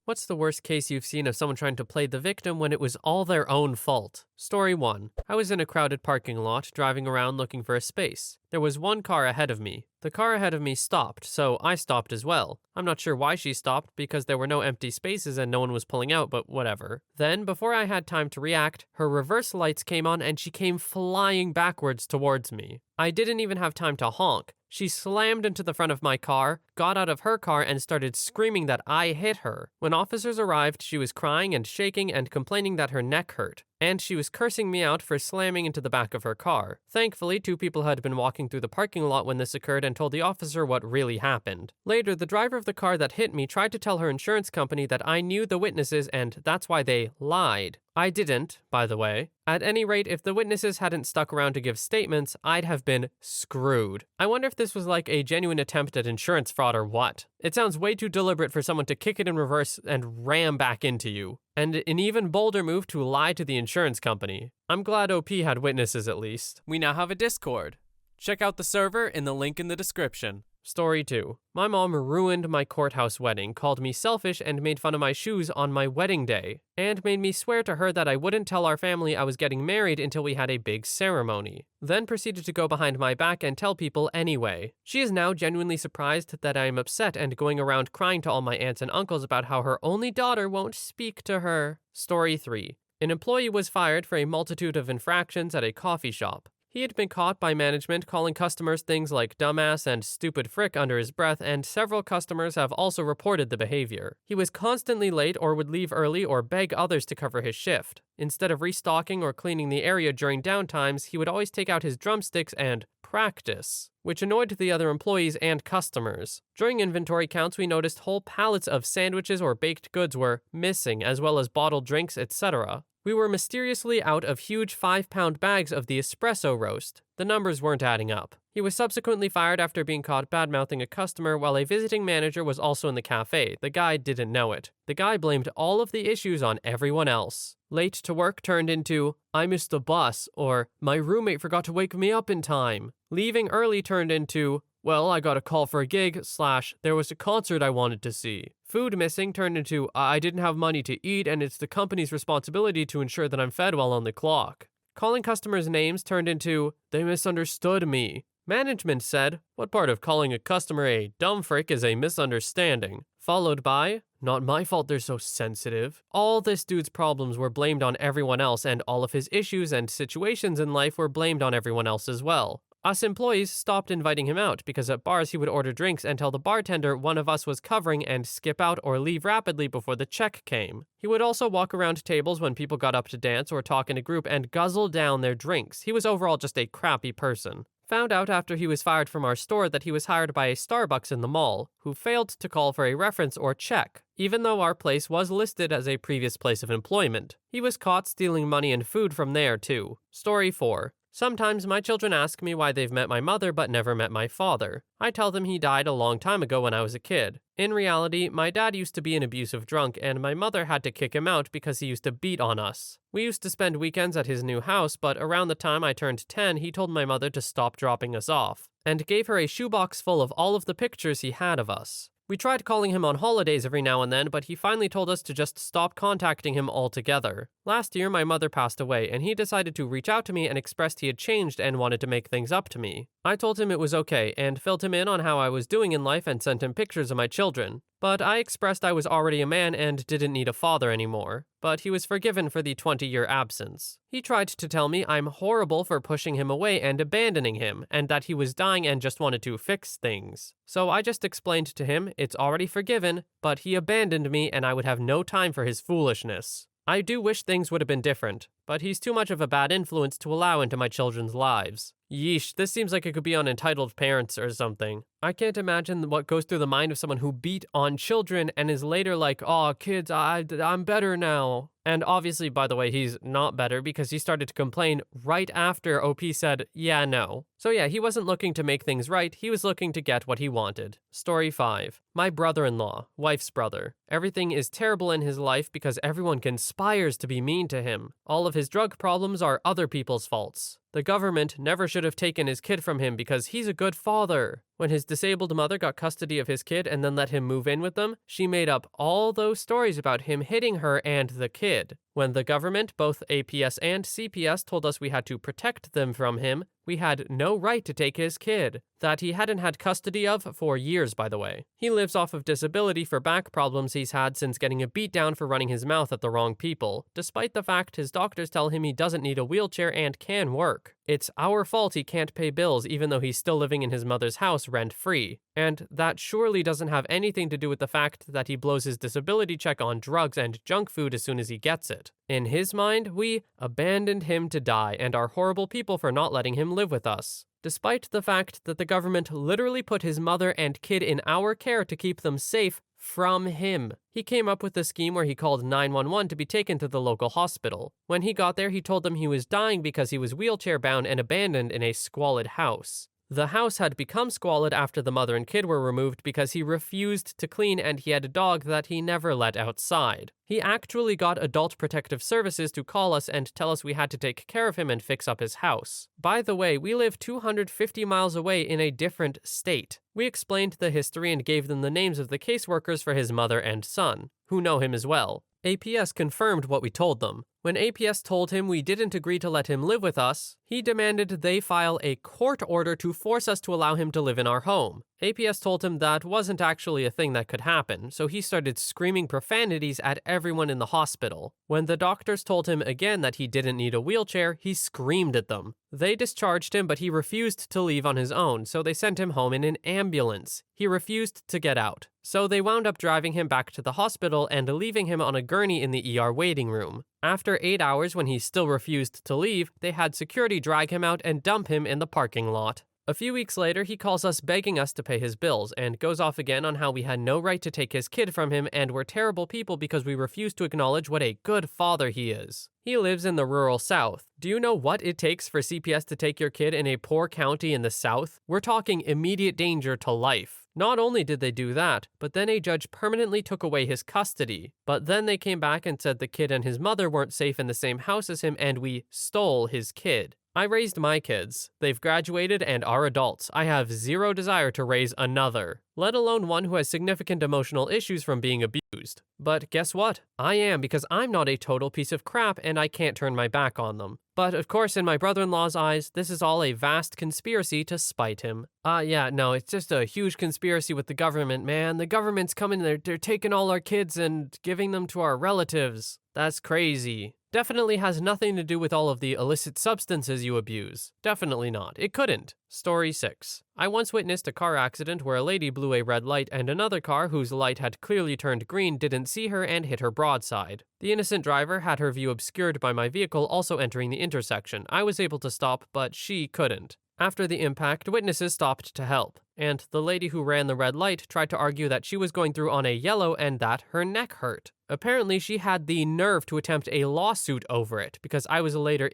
What's the worst case you've seen of someone trying to play the victim when it was all their own fault? Story 1. I was in a crowded parking lot, driving around looking for a space. There was one car ahead of me. The car ahead of me stopped, so I stopped as well. I'm not sure why she stopped because there were no empty spaces and no one was pulling out, but whatever. Then, before I had time to react, her reverse lights came on and she came flying backwards towards me. I didn't even have time to honk. She slammed into the front of my car, got out of her car, and started screaming that I hit her. When officers arrived, she was crying and shaking and complaining that her neck hurt. And she was cursing me out for slamming into the back of her car. Thankfully, 2 people had been walking through the parking lot when this occurred and told the officer what really happened. Later, the driver of the car that hit me tried to tell her insurance company that I knew the witnesses and that's why they lied. I didn't, by the way. At any rate, if the witnesses hadn't stuck around to give statements, I'd have been screwed. I wonder if this was like a genuine attempt at insurance fraud or what. It sounds way too deliberate for someone to kick it in reverse and ram back into you. And an even bolder move to lie to the insurance company. I'm glad OP had witnesses at least. We now have a Discord. Check out the server in the link in the description. Story 2. My mom ruined my courthouse wedding, called me selfish, and made fun of my shoes on my wedding day, and made me swear to her that I wouldn't tell our family I was getting married until we had a big ceremony. Then proceeded to go behind my back and tell people anyway. She is now genuinely surprised that I am upset and going around crying to all my aunts and uncles about how her only daughter won't speak to her. Story 3. An employee was fired for a multitude of infractions at a coffee shop. He had been caught by management calling customers things like dumbass and stupid frick under his breath, and several customers have also reported the behavior. He was constantly late or would leave early or beg others to cover his shift. Instead of restocking or cleaning the area during downtimes, he would always take out his drumsticks and practice, which annoyed the other employees and customers. During inventory counts, we noticed whole pallets of sandwiches or baked goods were missing, as well as bottled drinks, etc. We were mysteriously out of huge 5-pound bags of the espresso roast. The numbers weren't adding up. He was subsequently fired after being caught bad-mouthing a customer while a visiting manager was also in the cafe. The guy didn't know it. The guy blamed all of the issues on everyone else. Late to work turned into, I missed the bus, or my roommate forgot to wake me up in time. Leaving early turned into, well, I got a call for a gig, / there was a concert I wanted to see. Food missing turned into, I didn't have money to eat and it's the company's responsibility to ensure that I'm fed while on the clock. Calling customers names turned into, they misunderstood me. Management said, what part of calling a customer a dumb frick is a misunderstanding? Followed by, not my fault they're so sensitive. All this dude's problems were blamed on everyone else, and all of his issues and situations in life were blamed on everyone else as well. Us employees stopped inviting him out because at bars he would order drinks and tell the bartender one of us was covering and skip out or leave rapidly before the check came. He would also walk around tables when people got up to dance or talk in a group and guzzle down their drinks. He was overall just a crappy person. Found out after he was fired from our store that he was hired by a Starbucks in the mall, who failed to call for a reference or check, even though our place was listed as a previous place of employment. He was caught stealing money and food from there too. Story 4. Sometimes my children ask me why they've met my mother but never met my father. I tell them he died a long time ago when I was a kid. In reality, my dad used to be an abusive drunk and my mother had to kick him out because he used to beat on us. We used to spend weekends at his new house, but around the time I turned 10, he told my mother to stop dropping us off, and gave her a shoebox full of all of the pictures he had of us. We tried calling him on holidays every now and then, but he finally told us to just stop contacting him altogether. Last year, my mother passed away, and he decided to reach out to me and expressed he had changed and wanted to make things up to me. I told him it was okay, and filled him in on how I was doing in life and sent him pictures of my children. But I expressed I was already a man and didn't need a father anymore. But he was forgiven for the 20-year absence. He tried to tell me I'm horrible for pushing him away and abandoning him, and that he was dying and just wanted to fix things. So I just explained to him it's already forgiven, but he abandoned me and I would have no time for his foolishness. I do wish things would have been different, but he's too much of a bad influence to allow into my children's lives. Yeesh, this seems like it could be on Entitled Parents or something. I can't imagine what goes through the mind of someone who beat on children and is later like, "Aw, kids, I'm better now." And obviously, by the way, he's not better because he started to complain right after OP said, yeah, no. So yeah, he wasn't looking to make things right, he was looking to get what he wanted. Story 5. My brother-in-law, wife's brother. Everything is terrible in his life because everyone conspires to be mean to him. All of his drug problems are other people's faults. The government never should have taken his kid from him because he's a good father. When his disabled mother got custody of his kid and then let him move in with them, she made up all those stories about him hitting her and the kid. When the government, both APS and CPS, told us we had to protect them from him, we had no right to take his kid, that he hadn't had custody of for years, by the way. He lives off of disability for back problems he's had since getting a beat down for running his mouth at the wrong people, despite the fact his doctors tell him he doesn't need a wheelchair and can work. It's our fault he can't pay bills even though he's still living in his mother's house rent-free. And that surely doesn't have anything to do with the fact that he blows his disability check on drugs and junk food as soon as he gets it. In his mind, we abandoned him to die and are horrible people for not letting him live with us. Despite the fact that the government literally put his mother and kid in our care to keep them safe from him. He came up with a scheme where he called 911 to be taken to the local hospital. When he got there, he told them he was dying because he was wheelchair-bound and abandoned in a squalid house. The house had become squalid after the mother and kid were removed because he refused to clean and he had a dog that he never let outside. He actually got Adult Protective Services to call us and tell us we had to take care of him and fix up his house. By the way, we live 250 miles away in a different state. We explained the history and gave them the names of the caseworkers for his mother and son, who know him as well. APS confirmed what we told them. When APS told him we didn't agree to let him live with us, he demanded they file a court order to force us to allow him to live in our home. APS told him that wasn't actually a thing that could happen, so he started screaming profanities at everyone in the hospital. When the doctors told him again that he didn't need a wheelchair, he screamed at them. They discharged him, but he refused to leave on his own, so they sent him home in an ambulance. He refused to get out. So they wound up driving him back to the hospital and leaving him on a gurney in the ER waiting room. After 8 hours, when he still refused to leave, they had security drag him out and dump him in the parking lot. A few weeks later, he calls us begging us to pay his bills and goes off again on how we had no right to take his kid from him and we're terrible people because we refuse to acknowledge what a good father he is. He lives in the rural South. Do you know what it takes for CPS to take your kid in a poor county in the South? We're talking immediate danger to life. Not only did they do that, but then a judge permanently took away his custody. But then they came back and said the kid and his mother weren't safe in the same house as him and we stole his kid. I raised my kids. They've graduated and are adults. I have zero desire to raise another, let alone one who has significant emotional issues from being abused. But guess what? I am, because I'm not a total piece of crap and I can't turn my back on them. But of course, in my brother-in-law's eyes, this is all a vast conspiracy to spite him. No, it's just a huge conspiracy with the government, man. The government's coming, they're taking all our kids and giving them to our relatives. That's crazy. Definitely has nothing to do with all of the illicit substances you abuse. Definitely not. It couldn't. Story 6. I once witnessed a car accident where a lady blew a red light and another car whose light had clearly turned green didn't see her and hit her broadside. The innocent driver had her view obscured by my vehicle also entering the intersection. I was able to stop, but she couldn't. After the impact, witnesses stopped to help, and the lady who ran the red light tried to argue that she was going through on a yellow and that her neck hurt. Apparently, she had the nerve to attempt a lawsuit over it because I was later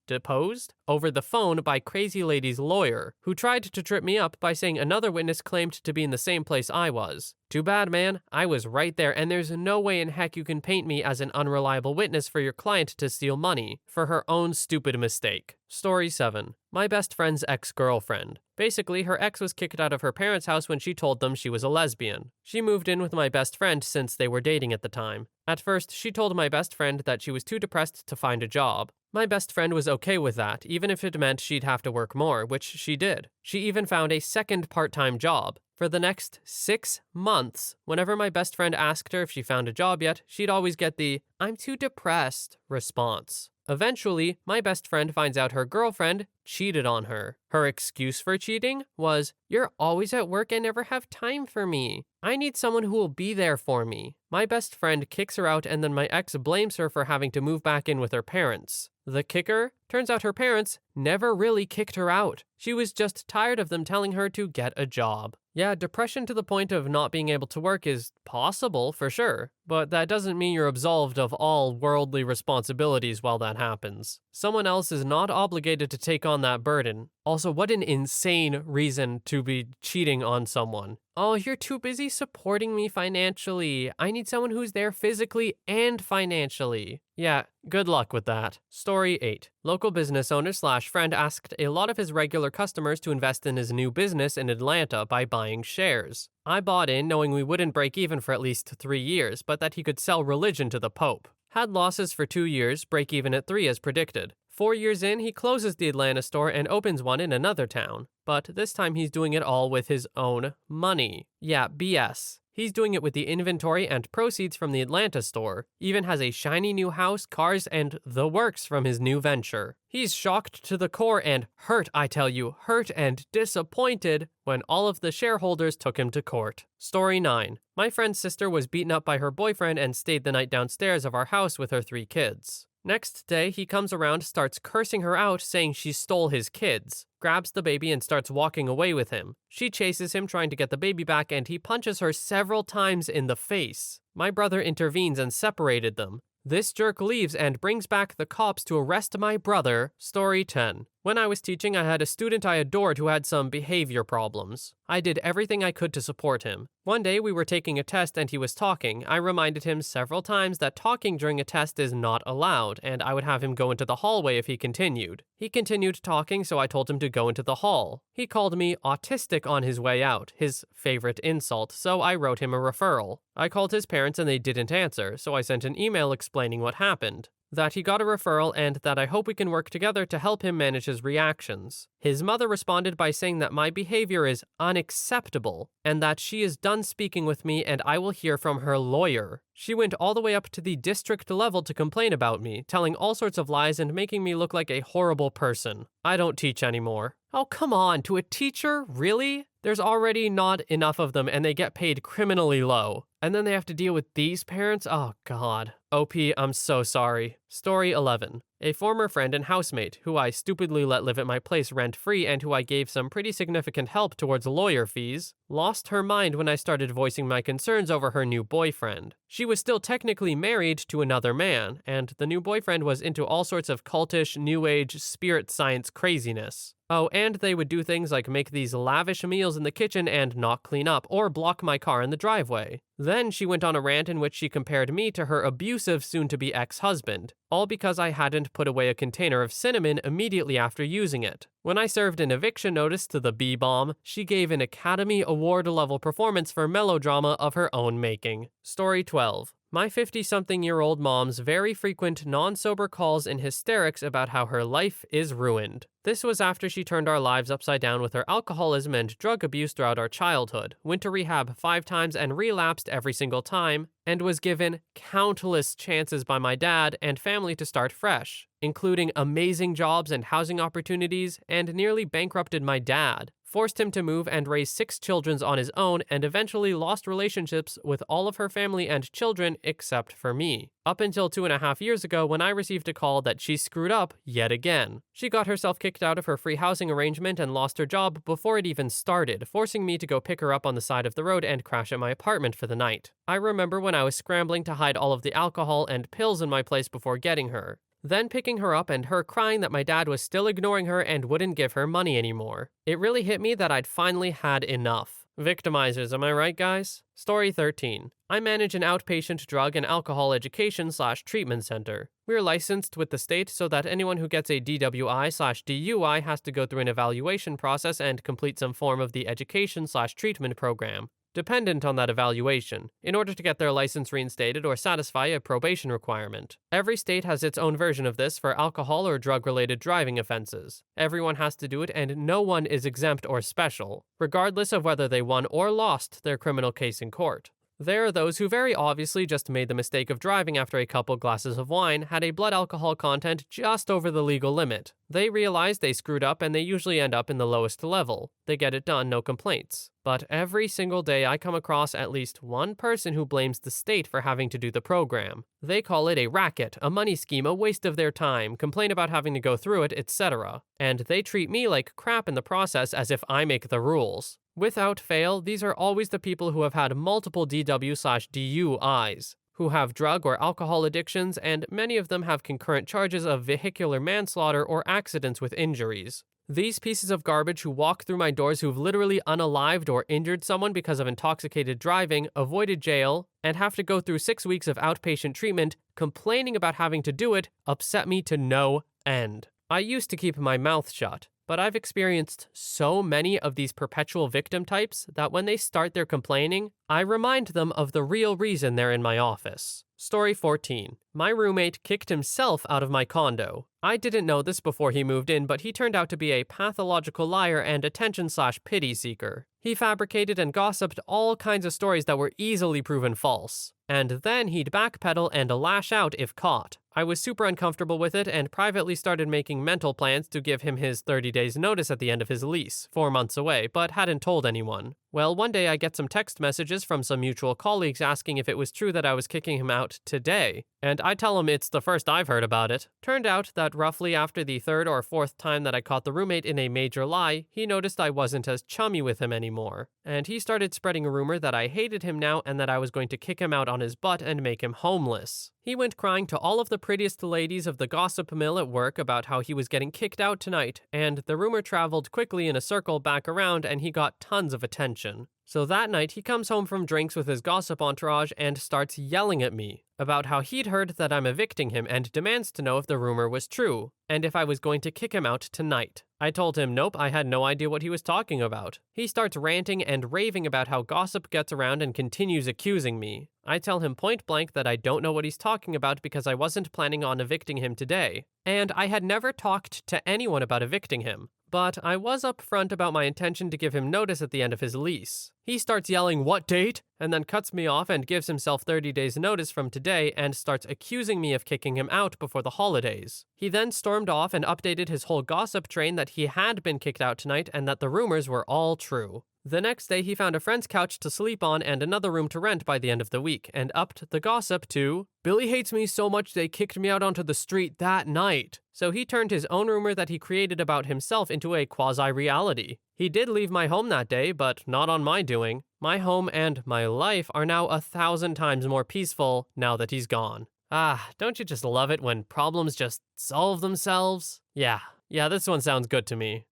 deposed, over the phone by Crazy Lady's lawyer, who tried to trip me up by saying another witness claimed to be in the same place I was. Too bad, man. I was right there, and there's no way in heck you can paint me as an unreliable witness for your client to steal money for her own stupid mistake. Story 7. My best friend's ex-girlfriend. Basically, her ex was kicked out of her parents' house when she told them she was a lesbian. She moved in with my best friend since they were dating at the time. At first, she told my best friend that she was too depressed to find a job. My best friend was okay with that, even if it meant she'd have to work more, which she did. She even found a second part-time job. For the next 6 months, whenever my best friend asked her if she found a job yet, she'd always get the, "I'm too depressed" response. Eventually, my best friend finds out her girlfriend cheated on her. Her excuse for cheating was, "You're always at work and never have time for me. I need someone who will be there for me." My best friend kicks her out and then my ex blames her for having to move back in with her parents. The kicker? Turns out her parents never really kicked her out. She was just tired of them telling her to get a job. Yeah, depression to the point of not being able to work is possible, for sure, but that doesn't mean you're absolved of all worldly responsibilities while that happens. Someone else is not obligated to take on that burden. Also, what an insane reason to be cheating on someone. Oh, you're too busy supporting me financially. I need someone who's there physically and financially. Yeah, good luck with that. Story 8. Local business owner slash friend asked a lot of his regular customers to invest in his new business in Atlanta by buying shares. I bought in knowing we wouldn't break even for at least 3 years, but that he could sell religion to the Pope. Had losses for 2 years, break even at 3 as predicted. 4 years in, he closes the Atlanta store and opens one in another town. But this time he's doing it all with his own money. Yeah, BS. He's doing it with the inventory and proceeds from the Atlanta store, even has a shiny new house, cars, and the works from his new venture. He's shocked to the core and hurt, I tell you, hurt and disappointed when all of the shareholders took him to court. Story 9. My friend's sister was beaten up by her boyfriend and stayed the night downstairs of our house with her 3 kids. Next day, he comes around, starts cursing her out, saying she stole his kids, grabs the baby and starts walking away with him. She chases him, trying to get the baby back, and he punches her several times in the face. My brother intervenes and separated them. This jerk leaves and brings back the cops to arrest my brother. Story 10. When I was teaching, I had a student I adored who had some behavior problems. I did everything I could to support him. One day we were taking a test and he was talking. I reminded him several times that talking during a test is not allowed, and I would have him go into the hallway if he continued. He continued talking, so I told him to go into the hall. He called me autistic on his way out, his favorite insult, so I wrote him a referral. I called his parents and they didn't answer, so I sent an email explaining what happened. That he got a referral and that I hope we can work together to help him manage his reactions. His mother responded by saying that my behavior is unacceptable and that she is done speaking with me and I will hear from her lawyer. She went all the way up to the district level to complain about me, telling all sorts of lies and making me look like a horrible person. I don't teach anymore. Oh, come on, to a teacher? Really? There's already not enough of them and they get paid criminally low. And then they have to deal with these parents? Oh, God. OP, I'm so sorry. Story 11. A former friend and housemate, who I stupidly let live at my place rent-free and who I gave some pretty significant help towards lawyer fees, lost her mind when I started voicing my concerns over her new boyfriend. She was still technically married to another man, and the new boyfriend was into all sorts of cultish, new age, spirit science craziness. Oh, and they would do things like make these lavish meals in the kitchen and not clean up, or block my car in the driveway. Then she went on a rant in which she compared me to her abusive soon-to-be ex-husband, all because I hadn't put away a container of cinnamon immediately after using it. When I served an eviction notice to the B-bomb, she gave an Academy Award-level performance for melodrama of her own making. Story 12. My 50-something-year-old mom's very frequent non-sober calls in hysterics about how her life is ruined. This was after she turned our lives upside down with her alcoholism and drug abuse throughout our childhood, went to rehab 5 times and relapsed every single time, and was given countless chances by my dad and family to start fresh, including amazing jobs and housing opportunities, and nearly bankrupted my dad, forced him to move and raise 6 children on his own, and eventually lost relationships with all of her family and children except for me. Up until 2.5 years ago when I received a call that she screwed up yet again. She got herself kicked out of her free housing arrangement and lost her job before it even started, forcing me to go pick her up on the side of the road and crash at my apartment for the night. I remember when I was scrambling to hide all of the alcohol and pills in my place before getting her. Then picking her up and her crying that my dad was still ignoring her and wouldn't give her money anymore. It really hit me that I'd finally had enough. Victimizers, am I right, guys? Story 13. I manage an outpatient drug and alcohol education/treatment center. We're licensed with the state so that anyone who gets a DWI/DUI has to go through an evaluation process and complete some form of the education/treatment program, dependent on that evaluation, in order to get their license reinstated or satisfy a probation requirement. Every state has its own version of this for alcohol or drug-related driving offenses. Everyone has to do it and no one is exempt or special, regardless of whether they won or lost their criminal case in court. There are those who very obviously just made the mistake of driving after a couple glasses of wine, had a blood alcohol content just over the legal limit. They realize they screwed up and they usually end up in the lowest level. They get it done, no complaints. But every single day I come across at least one person who blames the state for having to do the program. They call it a racket, a money scheme, a waste of their time, complain about having to go through it, etc. And they treat me like crap in the process as if I make the rules. Without fail, these are always the people who have had multiple DW/DUIs, who have drug or alcohol addictions, and many of them have concurrent charges of vehicular manslaughter or accidents with injuries. These pieces of garbage who walk through my doors who've literally unalived or injured someone because of intoxicated driving, avoided jail, and have to go through 6 weeks of outpatient treatment, complaining about having to do it, upset me to no end. I used to keep my mouth shut, but I've experienced so many of these perpetual victim types that when they start their complaining, I remind them of the real reason they're in my office. Story 14. My roommate kicked himself out of my condo. I didn't know this before he moved in, but he turned out to be a pathological liar and attention/pity seeker. He fabricated and gossiped all kinds of stories that were easily proven false. And then he'd backpedal and lash out if caught. I was super uncomfortable with it and privately started making mental plans to give him his 30 days notice at the end of his lease, 4 months away, but hadn't told anyone. Well, one day I get some text messages from some mutual colleagues asking if it was true that I was kicking him out today, and I tell him it's the first I've heard about it. Turned out that roughly after the 3rd or 4th time that I caught the roommate in a major lie, he noticed I wasn't as chummy with him anymore, and he started spreading a rumor that I hated him now and that I was going to kick him out on his butt and make him homeless. He went crying to all of the prettiest ladies of the gossip mill at work about how he was getting kicked out tonight, and the rumor traveled quickly in a circle back around and he got tons of attention. So that night he comes home from drinks with his gossip entourage and starts yelling at me about how he'd heard that I'm evicting him and demands to know if the rumor was true, and if I was going to kick him out tonight. I told him nope, I had no idea what he was talking about. He starts ranting and raving about how gossip gets around and continues accusing me. I tell him point blank that I don't know what he's talking about because I wasn't planning on evicting him today, and I had never talked to anyone about evicting him. But I was upfront about my intention to give him notice at the end of his lease. He starts yelling, "What date?" and then cuts me off and gives himself 30 days notice from today and starts accusing me of kicking him out before the holidays. He then stormed off and updated his whole gossip train that he had been kicked out tonight and that the rumors were all true. The next day, he found a friend's couch to sleep on and another room to rent by the end of the week, and upped the gossip to, "Billy hates me so much they kicked me out onto the street that night." So he turned his own rumor that he created about himself into a quasi-reality. He did leave my home that day, but not on my doing. My home and my life are now 1,000 times more peaceful now that he's gone. Ah, don't you just love it when problems just solve themselves? Yeah, this one sounds good to me.